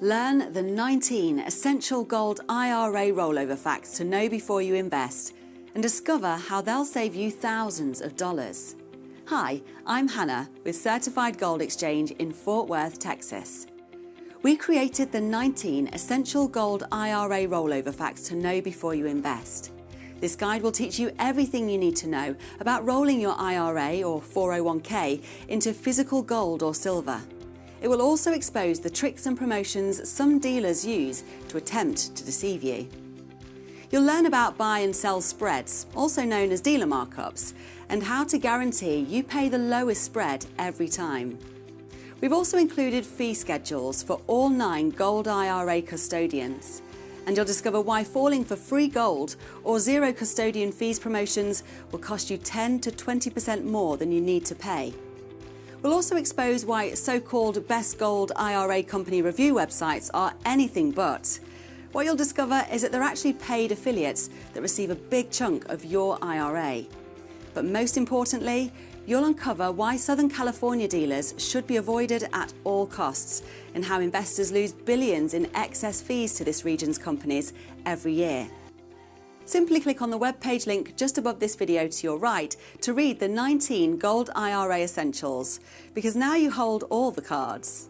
Learn the 19 Essential Gold IRA Rollover facts to know before you invest and discover how they'll save you thousands of dollars. Hi, I'm Hannah with Certified Gold Exchange in Fort Worth, Texas. We created the 19 Essential Gold IRA Rollover facts to know before you invest. This guide will teach you everything you need to know about rolling your IRA or 401k into physical gold or silver. It will also expose the tricks and promotions some dealers use to attempt to deceive you. You'll learn about buy and sell spreads, also known as dealer markups, and how to guarantee you pay the lowest spread every time. We've also included fee schedules for all 9 Gold IRA custodians, and you'll discover why falling for free gold or zero custodian fees promotions will cost you 10 to 20% more than you need to pay. We'll also expose why so-called best gold IRA company review websites are anything but. What you'll discover is that they're actually paid affiliates that receive a big chunk of your IRA. But most importantly, you'll uncover why Southern California dealers should be avoided at all costs and how investors lose billions in excess fees to this region's companies every year. Simply click on the webpage link just above this video to your right to read the 19 Gold IRA Essentials, because now you hold all the cards.